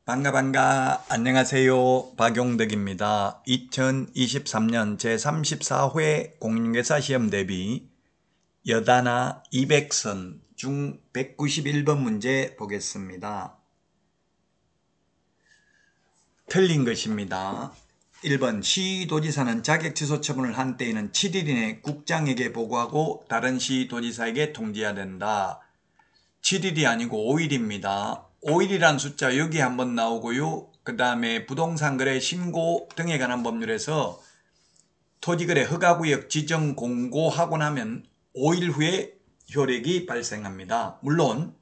반가 안녕하세요. 박용덕입니다. 2023년 제34회 공인중개사 시험 대비 여단아 200선 중 191번 문제 보겠습니다. 틀린 것입니다. 1번 시도지사는 자격취소 처분을 한 때에는 7일 이내 국장에게 보고하고 다른 시도지사에게 통지해야 된다. 7일이 아니고 5일입니다. 5일이란 숫자 여기 한번 나오고요. 그 다음에 부동산 거래 신고 등에 관한 법률에서 토지거래 허가구역 지정 공고하고 나면 5일 후에 효력이 발생합니다. 물론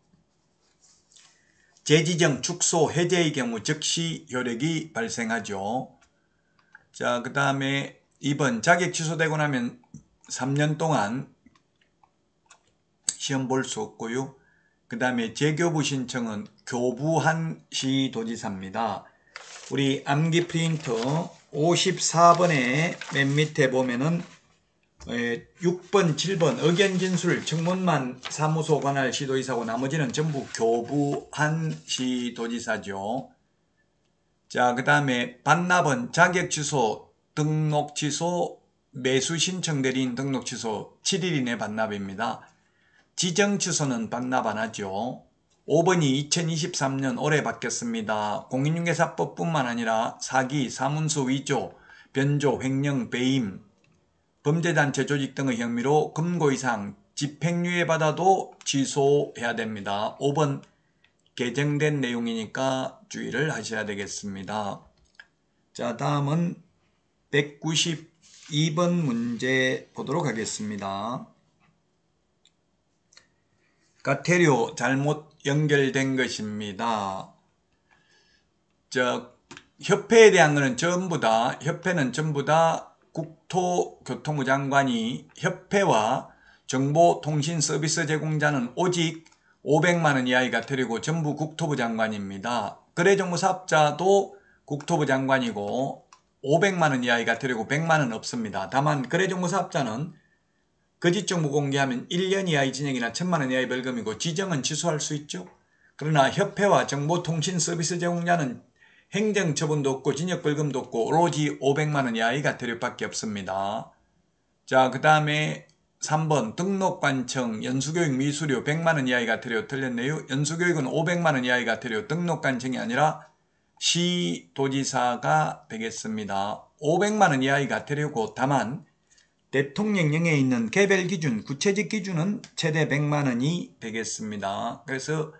재지정, 축소, 해제의 경우 즉시 효력이 발생하죠. 자, 그 다음에 2번 자격 취소되고 나면 3년 동안 시험 볼 수 없고요. 그 다음에 재교부 신청은 교부한 시도지사입니다. 우리 암기 프린터 54번에 맨 밑에 보면은 6번, 7번 의견 진술 청문만 사무소 관할 시도지사고 나머지는 전부 교부한 시도지사죠. 자, 그 다음에 반납은 자격 취소, 등록 취소, 매수 신청 대리인 등록 취소 7일 이내 반납입니다. 지정 취소는 반납 안 하죠. 5번이 2023년 올해 바뀌었습니다. 공인중개사법뿐만 아니라 사기, 사문서 위조, 변조, 횡령, 배임, 범죄단체 조직 등의 혐의로 금고 이상 집행유예 받아도 취소해야 됩니다. 5번 개정된 내용이니까 주의를 하셔야 되겠습니다. 자, 다음은 192번 문제 보도록 하겠습니다. 가태료 잘못 연결된 것입니다. 협회에 대한 거는 협회는 전부 다 국토교통부 장관이 협회와 정보통신서비스 제공자는 오직 500만원 이하의 가태료고 전부 국토부 장관입니다. 거래정보사업자도 국토부 장관이고 500만원 이하의 가태료고 100만원 없습니다. 다만 거래정보사업자는 거짓 정보 공개하면 1년 이하의 징역이나 1000만원 이하의 벌금이고 지정은 취소할 수 있죠. 그러나 협회와 정보통신 서비스 제공자는 행정처분도 없고 징역벌금도 없고 오로지 500만원 이하의 가태료밖에 없습니다. 자, 그 다음에 3번 등록관청 연수교육 미수료 100만원 이하의 가태료 틀렸네요. 연수교육은 500만원 이하의 가태료, 등록관청이 아니라 시도지사가 되겠습니다. 500만원 이하의 가태료고 다만 대통령령에 있는 개별 기준, 구체적 기준은 최대 100만원이 되겠습니다. 그래서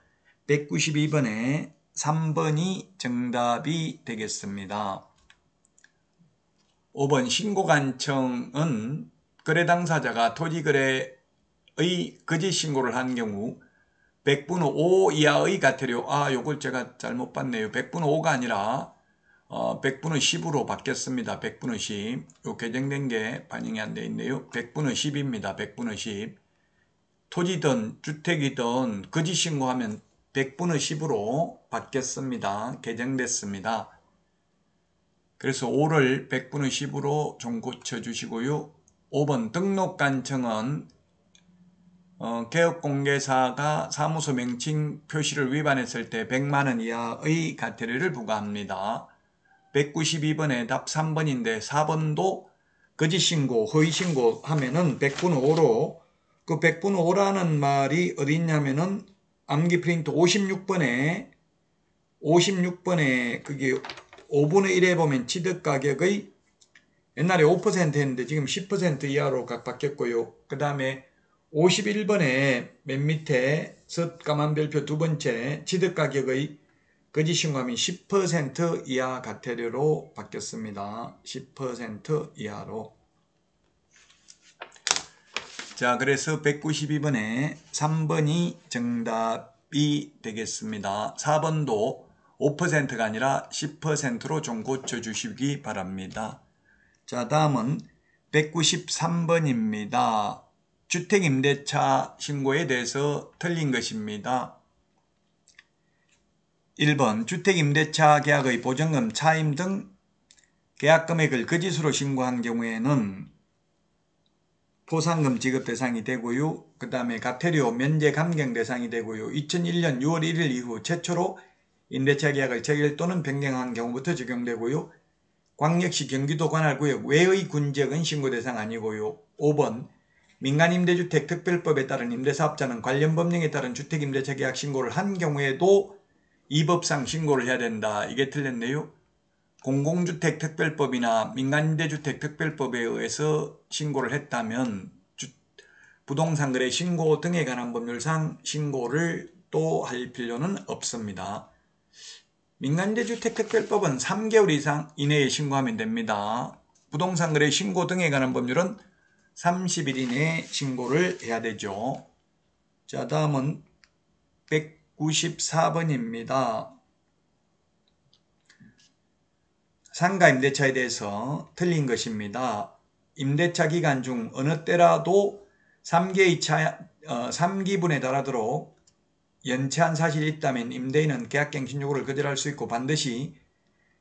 192번에 3번이 정답이 되겠습니다. 5번 신고관청은 거래 당사자가 토지거래의 거짓 신고를 한 경우 100분의 5 이하의 가태료, 요걸 제가 잘못 봤네요. 100분의 5가 아니라 100분의 10으로 바뀌었습니다. 100분의 10. 요 개정된 게 반영이 안 되어 있네요. 100분의 10입니다. 100분의 10. 토지든 주택이든 거짓 신고하면 100분의 10으로 바뀌었습니다. 개정됐습니다. 그래서 5를 100분의 10으로 좀 고쳐주시고요. 5번 등록관청은 개업공개사가 사무소 명칭 표시를 위반했을 때 100만원 이하의 가태료를 부과합니다. 192번에 답 3번인데 4번도 거짓신고, 허위신고 하면은 100분의 5로 그 100분의 5라는 말이 어디 있냐면은 암기 프린트 56번에 그게 5분의 1에 보면 취득가격의 옛날에 5% 했는데 지금 10% 이하로 각 바뀌었고요. 그 다음에 51번에 맨 밑에 섭까만 별표 두 번째 취득가격의 거짓신고하면 10% 이하 가태료로 바뀌었습니다. 10% 이하로. 자, 그래서 192번에 3번이 정답이 되겠습니다. 4번도 5%가 아니라 10%로 좀 고쳐주시기 바랍니다. 자, 다음은 193번입니다. 주택임대차 신고에 대해서 틀린 것입니다. 1번 주택임대차 계약의 보증금, 차임 등 계약금액을 거짓으로 신고한 경우에는 포상금 지급 대상이 되고요. 그 다음에 가태료 면제 감경 대상이 되고요. 2001년 6월 1일 이후 최초로 임대차 계약을 체결 또는 변경한 경우부터 적용되고요. 광역시 경기도 관할구역 외의 군지역은 신고 대상 아니고요. 5번 민간임대주택 특별법에 따른 임대사업자는 관련 법령에 따른 주택임대차 계약 신고를 한 경우에도 이 법상 신고를 해야 된다. 이게 틀렸네요. 공공주택 특별법이나 민간임대주택 특별법에 의해서 신고를 했다면 부동산 거래 신고 등에 관한 법률상 신고를 또 할 필요는 없습니다. 민간임대주택 특별법은 3개월 이상 이내에 신고하면 됩니다. 부동산 거래 신고 등에 관한 법률은 30일 이내에 신고를 해야 되죠. 자, 다음은 194번입니다. 상가 임대차에 대해서 틀린 것입니다. 임대차 기간 중 어느 때라도 3기분에 달하도록 연체한 사실이 있다면 임대인은 계약갱 신고를 거절할 수 있고 반드시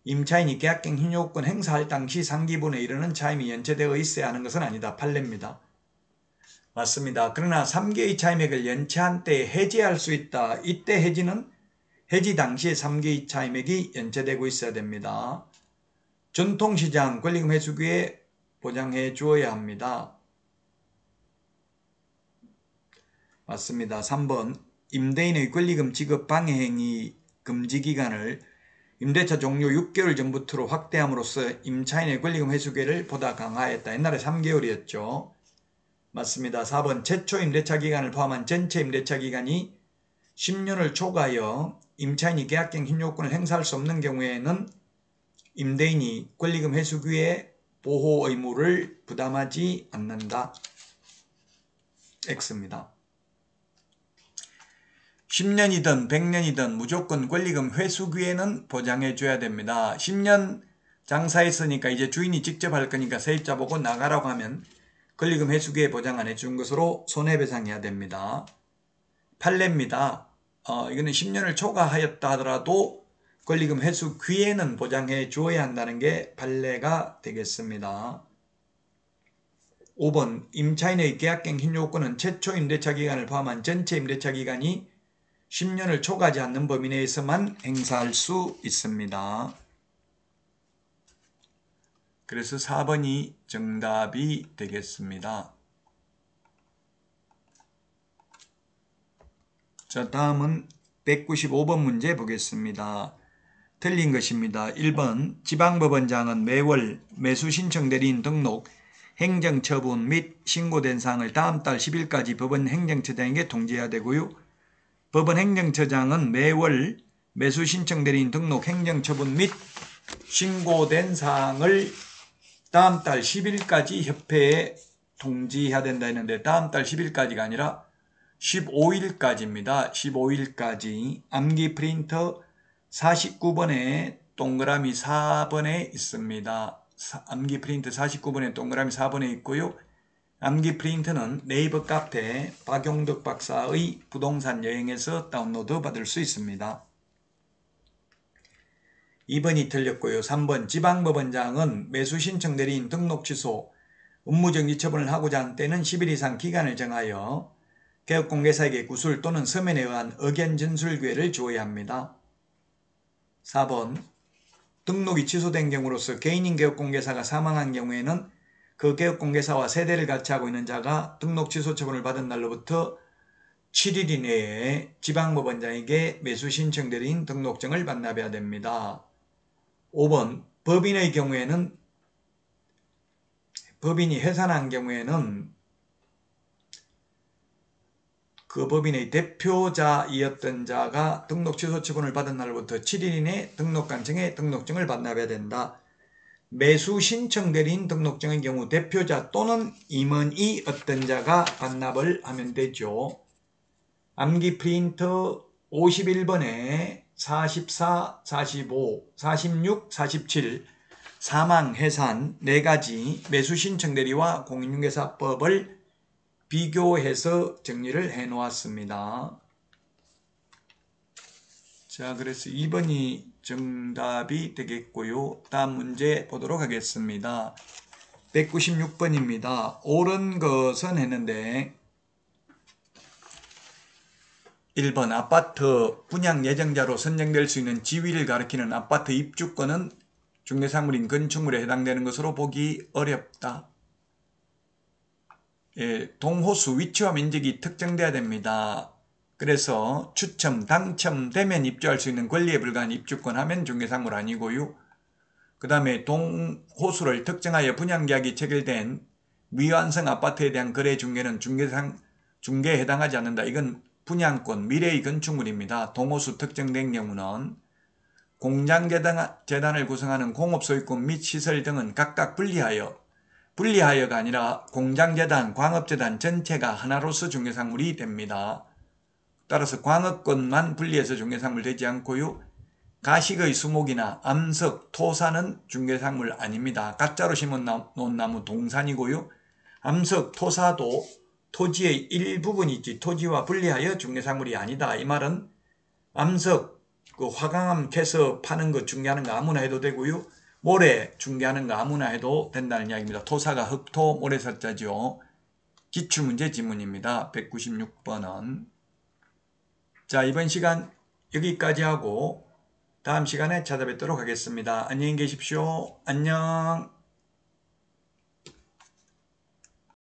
임차인이 계약갱 신고권 행사할 당시 3기분에 이르는 차임이 연체되어 있어야 하는 것은 아니다. 판례입니다. 맞습니다. 그러나 3개의 차임액을 연체한 때에 해지할 수 있다. 이때 해지는 해지 당시에 3개의 차임액이 연체되고 있어야 됩니다. 전통시장 권리금 회수기에 보장해 주어야 합니다. 맞습니다. 3번 임대인의 권리금 지급 방해 행위 금지 기간을 임대차 종료 6개월 전부터로 확대함으로써 임차인의 권리금 회수기를 보다 강화했다. 옛날에 3개월이었죠. 맞습니다. 4번 최초 임대차 기간을 포함한 전체 임대차 기간이 10년을 초과하여 임차인이 계약갱 신고권을 행사할 수 없는 경우에는 임대인이 권리금 회수기의 보호 의무를 부담하지 않는다. X입니다. 10년이든 100년이든 무조건 권리금 회수기에는 보장해 줘야 됩니다. 10년 장사했으니까 이제 주인이 직접 할 거니까 세입자 보고 나가라고 하면 권리금 회수기에 보장 안 해준 것으로 손해배상해야 됩니다. 판례입니다. 이거는 10년을 초과하였다 하더라도 권리금 회수기에는 보장해 주어야 한다는 게 판례가 되겠습니다. 5번 임차인의 계약갱 신고권은 최초 임대차 기간을 포함한 전체 임대차 기간이 10년을 초과하지 않는 범위 내에서만 행사할 수 있습니다. 그래서 4번이 정답이 되겠습니다. 자, 다음은 195번 문제 보겠습니다. 틀린 것입니다. 1번 지방법원장은 매월 매수신청 대리인 등록, 행정처분 및 신고된 사항을 다음 달 10일까지 법원 행정처장에게 통지해야 되고요. 법원 행정처장은 매월 매수신청 대리인 등록, 행정처분 및 신고된 사항을 다음 달 10일까지 협회에 통지해야 된다 했는데 다음 달 10일까지가 아니라 15일까지입니다. 15일까지 암기 프린터 49번에 동그라미 4번에 있습니다. 암기 프린터 49번에 동그라미 4번에 있고요. 암기 프린트는 네이버 카페 박용덕 박사의 부동산 여행에서 다운로드 받을 수 있습니다. 2번이 틀렸고요. 3번 지방법원장은 매수신청 대리인 등록 취소, 업무정지 처분을 하고자 한 때는 10일 이상 기간을 정하여 개업공개사에게 구술 또는 서면에 의한 의견 진술 기회를 주어야 합니다. 4번 등록이 취소된 경우로서 개인인 개업공개사가 사망한 경우에는 그 개업공개사와 세대를 같이 하고 있는 자가 등록 취소 처분을 받은 날로부터 7일 이내에 지방법원장에게 매수신청 대리인 등록증을 반납해야 됩니다. 5번 법인의 경우에는 법인이 해산한 경우에는 그 법인의 대표자이었던 자가 등록 취소 처분을 받은 날로부터 7일 이내 등록관청에 등록증을 반납해야 된다. 매수 신청 대리인 등록증의 경우 대표자 또는 임원이 어떤 자가 반납을 하면 되죠. 암기 프린터 51번에 44, 45, 46, 47 사망, 해산 4가지 매수 신청 대리와 공인중개사법을 비교해서 정리를 해 놓았습니다. 자, 그래서 2번이 정답이 되겠고요. 다음 문제 보도록 하겠습니다. 196번입니다. 옳은 것은 했는데 1번 아파트 분양 예정자로 선정될 수 있는 지위를 가리키는 아파트 입주권은 중개사물인 건축물에 해당되는 것으로 보기 어렵다. 예, 동호수 위치와 면적이 특정돼야 됩니다. 그래서 추첨, 당첨되면 입주할 수 있는 권리에 불과한 입주권 하면 중개사물 아니고요. 그 다음에 동호수를 특정하여 분양계약이 체결된 미완성 아파트에 대한 거래 중개는 중개에 해당하지 않는다. 이건 분양권, 미래의 건축물입니다. 동호수 특정된 경우는 공장재단을 구성하는 공업소유권 및 시설 등은 각각 분리하여가 아니라 공장재단, 광업재단 전체가 하나로서 중개사물이 됩니다. 따라서 광업권만 분리해서 중개사물 되지 않고요. 가식의 수목이나 암석, 토사는 중개사물 아닙니다. 가짜로 심어놓은 나무 동산이고요. 암석, 토사도 토지의 일부분이 있지 토지와 분리하여 중개사물이 아니다. 이 말은 암석, 화강암 캐서 파는 거 중개하는 거 아무나 해도 되고요. 모래 중개하는 거 아무나 해도 된다는 이야기입니다. 토사가 흑토, 모래사자죠. 기출문제 지문입니다. 196번은. 자, 이번 시간 여기까지 하고 다음 시간에 찾아뵙도록 하겠습니다. 안녕히 계십시오. 안녕.